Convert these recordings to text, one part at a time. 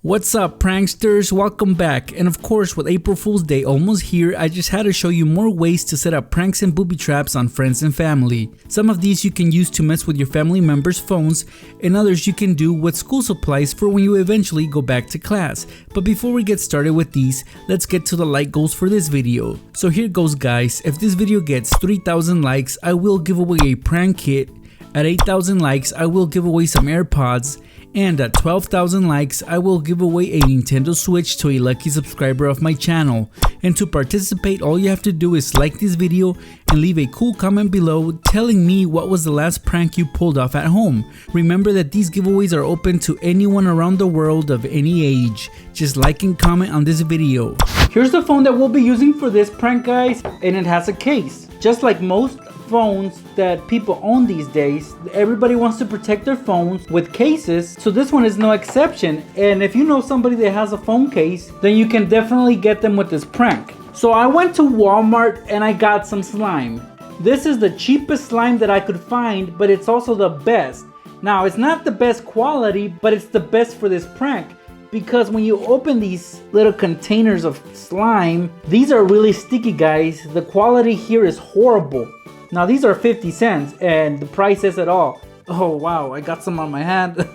What's up, pranksters? Welcome back. And of course, with April Fool's Day almost here, I just had to show you more ways to set up pranks and booby traps on friends and family. Some of these you can use to mess with your family members' phones, and others you can do with school supplies for when you eventually go back to class. But before we get started with these, let's get to the like goals for this video. So here goes, guys. If this video gets 3,000 likes, I will give away a prank kit. At 8,000 likes, I will give away some AirPods. And at 12,000 likes, I will give away a Nintendo Switch to a lucky subscriber of my channel. And to participate, all you have to do is like this video and leave a cool comment below telling me what was the last prank you pulled off at home. Remember that these giveaways are open to anyone around the world of any age. Just like and comment on this video. Here's the phone that we'll be using for this prank, guys, and it has a case. Just like most phones that people own these days, everybody wants to protect their phones with cases, so this one is no exception. And if you know somebody that has a phone case, then you can definitely get them with this prank. So I went to Walmart and I got some slime. This is the cheapest slime that I could find, but it's also the best. Now, it's not the best quality, but it's the best for this prank, because when you open these little containers of slime, these are really sticky, guys. The quality here is horrible. Now these are 50 cents and the price says it all. Oh wow, I got some on my hand.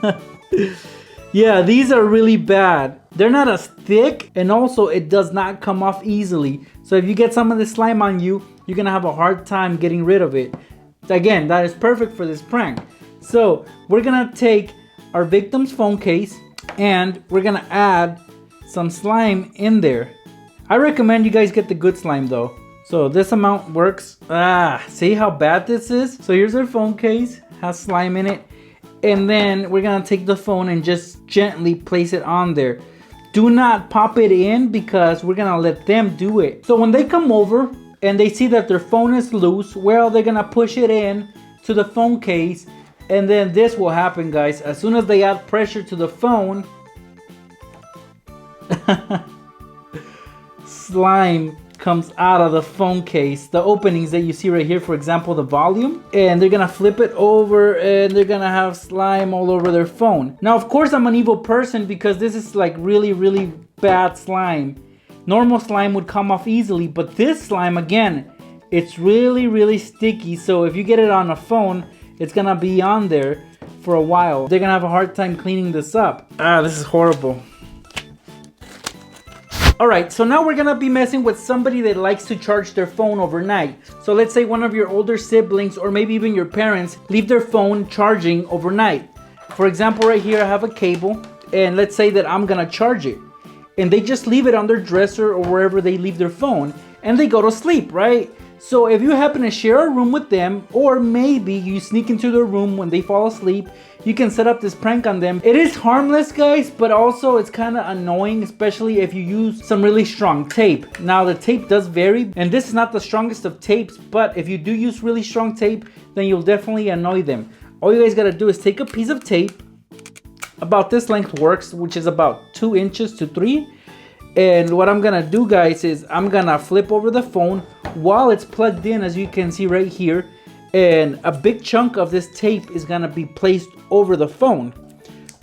Yeah, these are really bad. They're not as thick, and also it does not come off easily. So if you get some of this slime on you, you're gonna have a hard time getting rid of it. Again, that is perfect for this prank. So we're gonna take our victim's phone case and we're gonna add some slime in there. I recommend you guys get the good slime though. So this amount works. See how bad this is? So here's our phone case, has slime in it. And then we're gonna take the phone and just gently place it on there. Do not pop it in because we're gonna let them do it. So when they come over and they see that their phone is loose, well, they're gonna push it in to the phone case. And then this will happen, guys. As soon as they add pressure to the phone, slime comes out of the phone case, the openings that you see right here, for example, the volume, and they're gonna flip it over and they're gonna have slime all over their phone. Now, of course, I'm an evil person because this is like really bad slime. Normal slime would come off easily, but this slime, again, it's really sticky. So if you get it on a phone, it's gonna be on there for a while. They're gonna have a hard time cleaning this up. This is horrible. Alright, so now we're gonna be messing with somebody that likes to charge their phone overnight. So let's say one of your older siblings or maybe even your parents leave their phone charging overnight. For example, right here I have a cable, and let's say that I'm gonna charge it. And they just leave it on their dresser or wherever they leave their phone, and they go to sleep, right? So if you happen to share a room with them, or maybe you sneak into their room when they fall asleep, you can set up this prank on them. It is harmless, guys, but also it's kind of annoying, especially if you use some really strong tape. Now the tape does vary, and this is not the strongest of tapes, but if you do use really strong tape, then you'll definitely annoy them. All you guys gotta do is take a piece of tape, about this length works, which is about 2 inches to 3. And what I'm gonna do, guys, is I'm gonna flip over the phone while it's plugged in, as you can see right here, and a big chunk of this tape is gonna be placed over the phone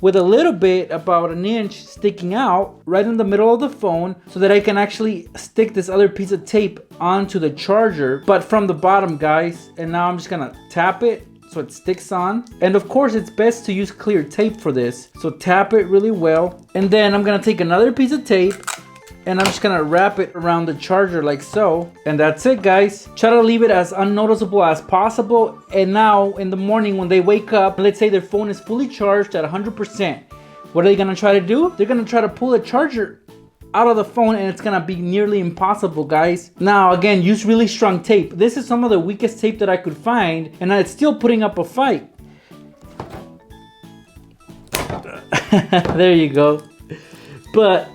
with a little bit, about 1 inch, sticking out right in the middle of the phone, so that I can actually stick this other piece of tape onto the charger, but from the bottom, guys. And now I'm just gonna tap it so it sticks on. And of course, it's best to use clear tape for this, so tap it really well. And then I'm gonna take another piece of tape and I'm just gonna wrap it around the charger like so. And that's it, guys. Try to leave it as unnoticeable as possible. And now in the morning when they wake up, let's say their phone is fully charged at 100%. What are they gonna try to do? They're gonna try to pull the charger out of the phone, and it's gonna be nearly impossible, guys. Now again, use really strong tape. This is some of the weakest tape that I could find, and it's still putting up a fight. There you go. But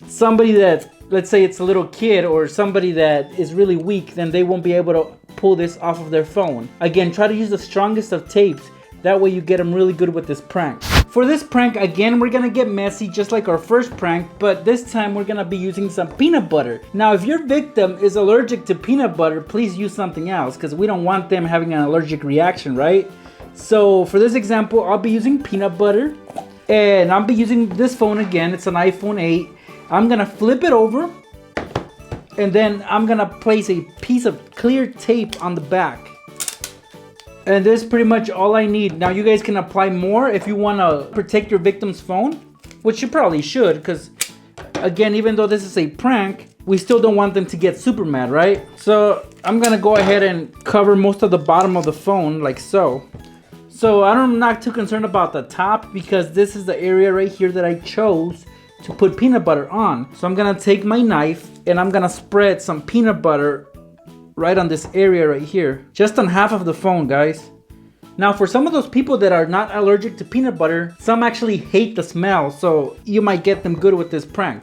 somebody that, let's say it's a little kid or somebody that is really weak, then they won't be able to pull this off of their phone. Again, try to use the strongest of tapes. That way you get them really good with this prank. For this prank, again, we're gonna get messy just like our first prank, but this time we're gonna be using some peanut butter. Now, if your victim is allergic to peanut butter, please use something else, because we don't want them having an allergic reaction, right? So for this example, I'll be using peanut butter. And I'll be using this phone again. It's an iPhone 8. I'm gonna flip it over, and then I'm gonna place a piece of clear tape on the back. And this is pretty much all I need. Now you guys can apply more if you wanna protect your victim's phone, which you probably should, because again, even though this is a prank, we still don't want them to get super mad, right? So I'm gonna go ahead and cover most of the bottom of the phone like so. So I'm not too concerned about the top because this is the area right here that I chose to put peanut butter on. So I'm gonna take my knife and I'm gonna spread some peanut butter right on this area right here. Just on half of the phone, guys. Now for some of those people that are not allergic to peanut butter, some actually hate the smell, so you might get them good with this prank.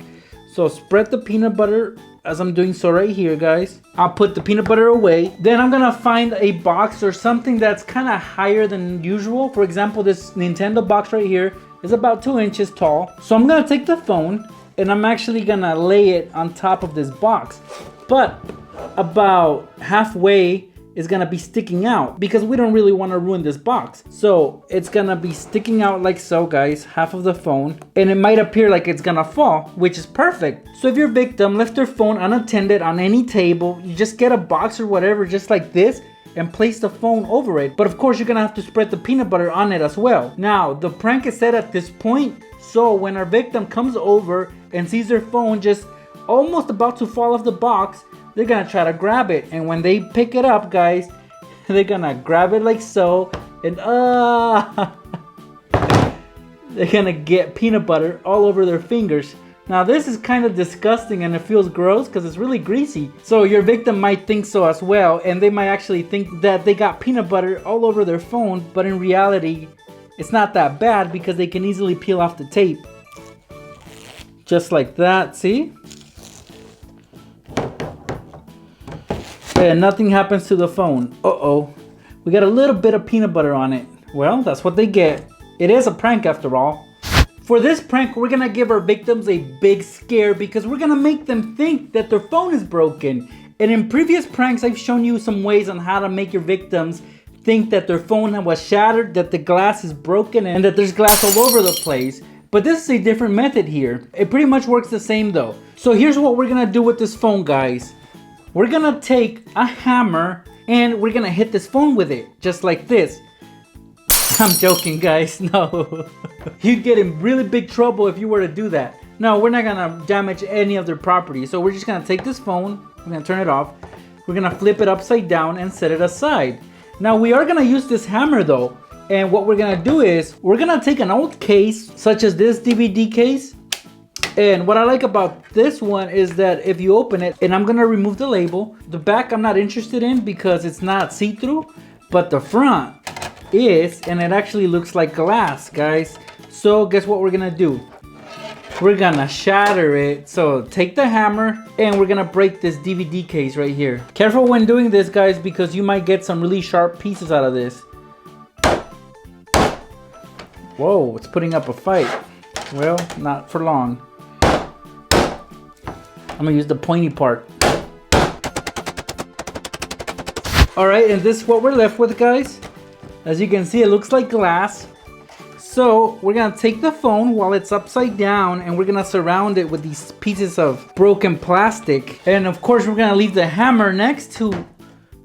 So spread the peanut butter as I'm doing so right here, guys. I'll put the peanut butter away. Then I'm gonna find a box or something that's kind of higher than usual. For example, this Nintendo box right here is about 2 inches tall. So I'm gonna take the phone and I'm actually gonna lay it on top of this box. But about halfway is gonna be sticking out because we don't really want to ruin this box. So it's gonna be sticking out like so, guys, half of the phone, and it might appear like it's gonna fall, which is perfect. So if your victim left their phone unattended on any table, you just get a box or whatever just like this and place the phone over it. But of course you're gonna have to spread the peanut butter on it as well. Now the prank is set at this point, so when our victim comes over and sees their phone just almost about to fall off the box, they're gonna try to grab it, and when they pick it up, guys, they're gonna grab it like so, and they're gonna get peanut butter all over their fingers. Now this is kind of disgusting and it feels gross because it's really greasy. So your victim might think so as well, and they might actually think that they got peanut butter all over their phone, but in reality, it's not that bad because they can easily peel off the tape. Just like that, see? And nothing happens to the phone. Uh-oh. We got a little bit of peanut butter on it. Well, that's what they get. It is a prank after all. For this prank, we're gonna give our victims a big scare because we're gonna make them think that their phone is broken. And in previous pranks, I've shown you some ways on how to make your victims think that their phone was shattered, that the glass is broken, and that there's glass all over the place. But this is a different method here. It pretty much works the same though. So here's what we're gonna do with this phone, guys. We're gonna take a hammer and we're gonna hit this phone with it, just like this. I'm joking, guys, no. You'd get in really big trouble if you were to do that. No, we're not gonna damage any of their property. So we're just gonna take this phone, we're gonna turn it off, we're gonna flip it upside down and set it aside. Now we are gonna use this hammer though, and what we're gonna do is, we're gonna take an old case, such as this DVD case, and what I like about this one is that if you open it, and I'm gonna remove the label, the back I'm not interested in because it's not see-through, but the front is, and it actually looks like glass, guys. So guess what we're gonna do? We're gonna shatter it. So take the hammer and we're gonna break this DVD case right here. Careful when doing this, guys, because you might get some really sharp pieces out of this. Whoa, it's putting up a fight. Well, not for long. I'm gonna use the pointy part. Alright, and this is what we're left with, guys. As you can see, it looks like glass. So we're gonna take the phone while it's upside down and we're gonna surround it with these pieces of broken plastic. And of course, we're gonna leave the hammer next to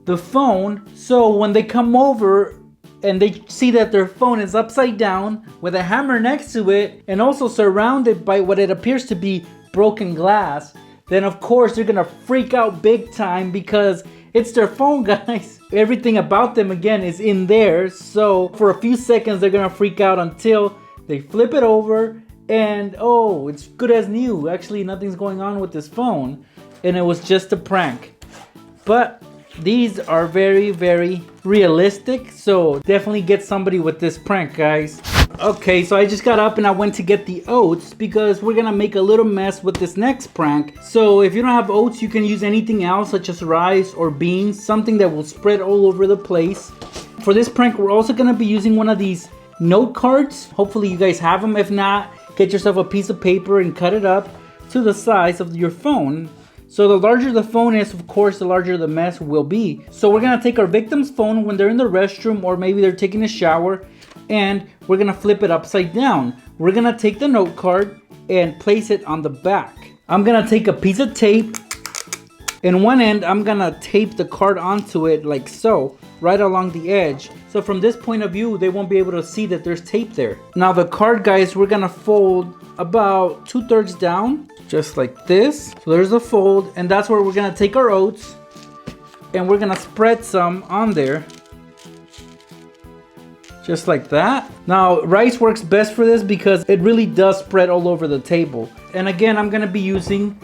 the phone. So when they come over and they see that their phone is upside down with a hammer next to it and also surrounded by what it appears to be broken glass, then of course they're gonna freak out big time because it's their phone, guys. Everything about them, again, is in there. So for a few seconds, they're gonna freak out until they flip it over and oh, it's good as new. Actually, nothing's going on with this phone and it was just a prank. But these are very, very realistic. So definitely get somebody with this prank, guys. Okay, so I just got up and I went to get the oats because we're gonna make a little mess with this next prank. So if you don't have oats, you can use anything else such as rice or beans, something that will spread all over the place. For this prank, we're also gonna be using one of these note cards. Hopefully you guys have them. If not, get yourself a piece of paper and cut it up to the size of your phone. So the larger the phone is, of course, the larger the mess will be. So we're gonna take our victim's phone when they're in the restroom or maybe they're taking a shower, and we're gonna flip it upside down. we're gonna take the note card and place it on the back. I'm gonna take a piece of tape. In one end, I'm gonna tape the card onto it like so, right along the edge. So from this point of view, they won't be able to see that there's tape there. Now the card, guys, we're gonna fold about 2/3 down, just like this. So there's the fold, and that's where we're gonna take our oats, and we're gonna spread some on there. Just like that. Now, rice works best for this because it really does spread all over the table. And again, I'm gonna be using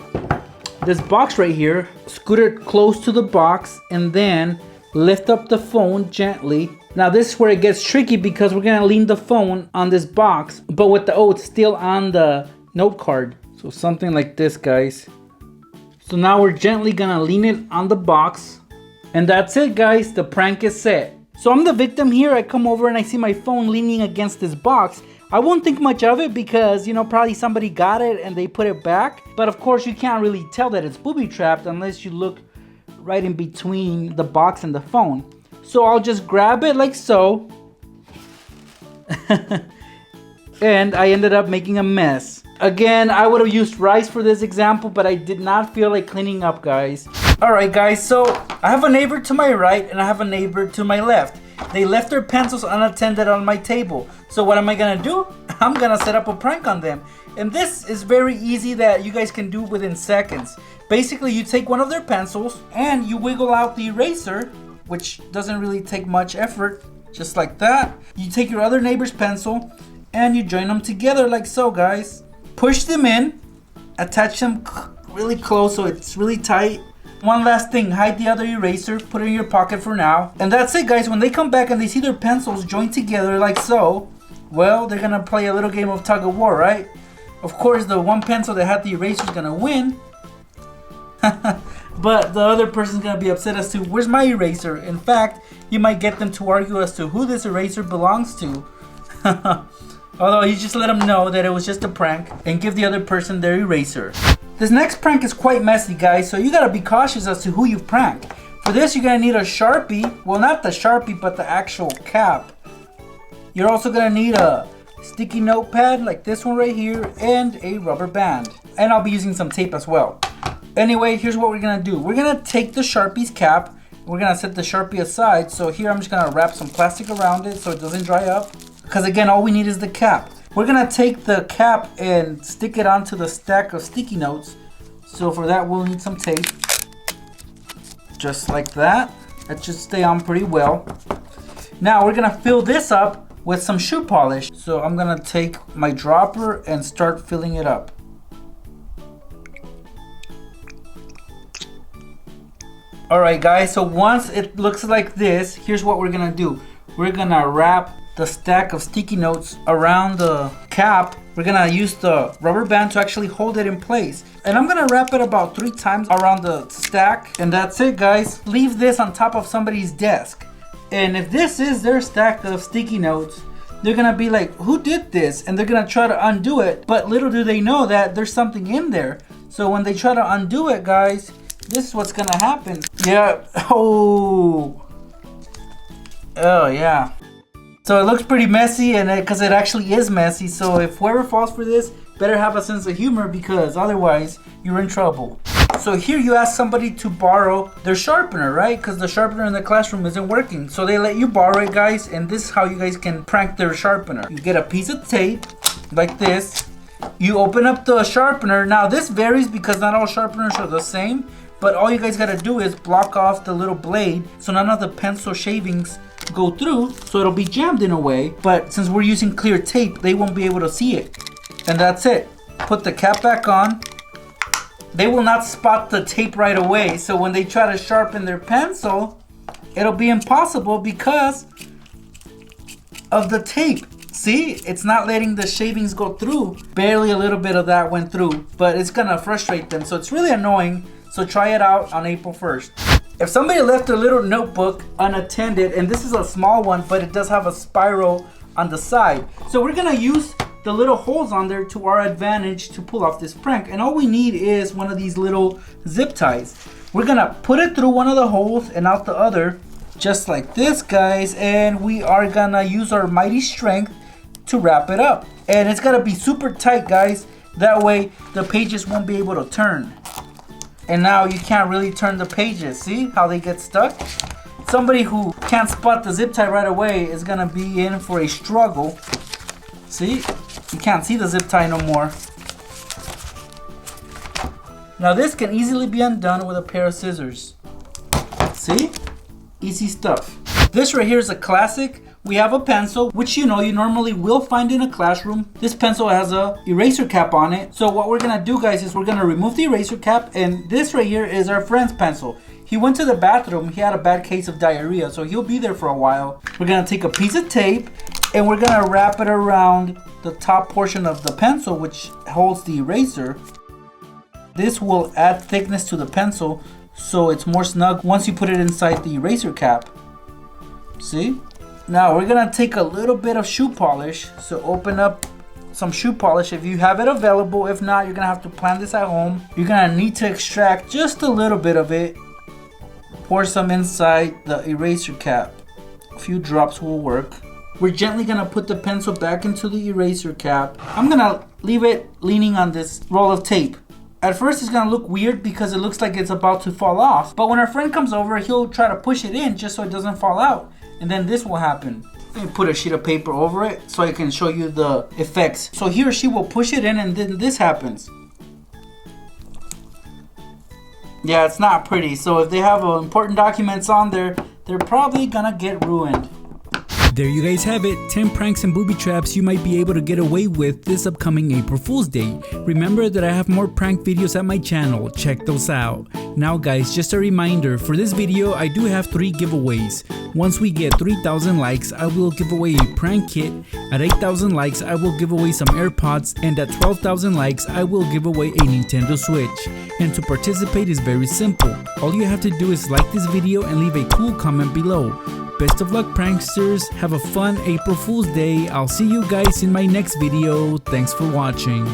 this box right here. Scoot it close to the box and then lift up the phone gently. Now this is where it gets tricky because we're gonna lean the phone on this box, but with the oats still on the note card. So something like this, guys. So now we're gently gonna lean it on the box. And that's it, guys, the prank is set. So I'm the victim here. I come over and I see my phone leaning against this box. I won't think much of it because, you know, probably somebody got it and they put it back. But of course, you can't really tell that it's booby trapped unless you look right in between the box and the phone. So I'll just grab it like so. And I ended up making a mess. Again, I would have used rice for this example, but I did not feel like cleaning up, guys. Alright, guys, so I have a neighbor to my right and I have a neighbor to my left. They left their pencils unattended on my table. So what am I gonna do? I'm gonna set up a prank on them. And this is very easy that you guys can do within seconds. Basically, you take one of their pencils and you wiggle out the eraser, which doesn't really take much effort, just like that. You take your other neighbor's pencil and you join them together like so, guys. Push them in, attach them really close so it's really tight. One last thing, hide the other eraser, put it in your pocket for now. And that's it, guys. When they come back and they see their pencils joined together like so, well, they're gonna play a little game of tug of war, right? Of course, the one pencil that had the eraser is gonna win. But the other person's gonna be upset as to, where's my eraser? In fact, you might get them to argue as to who this eraser belongs to. Although you just let them know that it was just a prank and give the other person their eraser. This next prank is quite messy, guys, so you gotta be cautious as to who you prank. For this, you're gonna need a Sharpie. Well, not the Sharpie, but the actual cap. You're also gonna need a sticky notepad like this one right here and a rubber band. And I'll be using some tape as well. Anyway, here's what we're gonna do. We're gonna take the Sharpie's cap. We're gonna set the Sharpie aside. So here I'm just gonna wrap some plastic around it so it doesn't dry up. Because again, all we need is the cap. We're gonna take the cap and stick it onto the stack of sticky notes. So for that, we'll need some tape. Just like that. That should stay on pretty well. Now we're gonna fill this up with some shoe polish. So I'm gonna take my dropper and start filling it up. Alright, guys, so once it looks like this, here's what we're gonna do. We're gonna wrap the stack of sticky notes around the cap. We're gonna use the rubber band to actually hold it in place. And I'm gonna wrap it about 3 times around the stack. And that's it, guys. Leave this on top of somebody's desk. And if this is their stack of sticky notes, they're gonna be like, who did this? And they're gonna try to undo it. But little do they know that there's something in there. So when they try to undo it, guys, this is what's gonna happen. Yeah, oh yeah. So it looks pretty messy, and because it actually is messy. So if whoever falls for this, better have a sense of humor, because otherwise you're in trouble. So here you ask somebody to borrow their sharpener, right? Because the sharpener in the classroom isn't working. So they let you borrow it, guys, and this is how you guys can prank their sharpener. You get a piece of tape like this. You open up the sharpener. Now this varies because not all sharpeners are the same, but all you guys gotta do is block off the little blade so none of the pencil shavings go through, so it'll be jammed in a way. But since we're using clear tape, they won't be able to see it. And that's it. Put the cap back on. They will not spot the tape right away, so when they try to sharpen their pencil, it'll be impossible because of the tape. See, it's not letting the shavings go through. Barely a little bit of that went through, but it's gonna frustrate them, so it's really annoying. So try it out on April 1st. If somebody left a little notebook unattended, and this is a small one, but it does have a spiral on the side. So we're gonna use the little holes on there to our advantage to pull off this prank. And all we need is one of these little zip ties. We're gonna put it through one of the holes and out the other, just like this, guys. And we are gonna use our mighty strength to wrap it up. And it's gotta be super tight, guys. That way the pages won't be able to turn. And now you can't really turn the pages. See how they get stuck? Somebody who can't spot the zip tie right away is gonna be in for a struggle. See? You can't see the zip tie no more. Now this can easily be undone with a pair of scissors. See? Easy stuff. This right here is a classic. We have a pencil, which you normally will find in a classroom. This pencil has a eraser cap on it. So what we're gonna do, guys, is we're gonna remove the eraser cap, and this right here is our friend's pencil. He went to the bathroom, he had a bad case of diarrhea, so he'll be there for a while. We're gonna take a piece of tape and we're gonna wrap it around the top portion of the pencil, which holds the eraser. This will add thickness to the pencil so it's more snug once you put it inside the eraser cap. See? Now we're gonna take a little bit of shoe polish. So open up some shoe polish if you have it available. If not, you're gonna have to plan this at home. You're gonna need to extract just a little bit of it. Pour some inside the eraser cap. A few drops will work. We're gently gonna put the pencil back into the eraser cap. I'm gonna leave it leaning on this roll of tape. At first it's gonna look weird because it looks like it's about to fall off. But when our friend comes over, he'll try to push it in just so it doesn't fall out. And then this will happen. Let me put a sheet of paper over it so I can show you the effects. So he or she will push it in and then this happens. Yeah, it's not pretty. So if they have important documents on there, they're probably gonna get ruined. There you guys have it, 10 pranks and booby traps you might be able to get away with this upcoming April Fool's Day. Remember that I have more prank videos at my channel, check those out. Now guys, just a reminder, for this video I do have 3 giveaways. Once we get 3,000 likes, I will give away a prank kit. At 8,000 likes, I will give away some AirPods, and at 12,000 likes, I will give away a Nintendo Switch. And to participate is very simple. All you have to do is like this video and leave a cool comment below. Best of luck, pranksters. Have a fun April Fool's Day. I'll see you guys in my next video. Thanks for watching.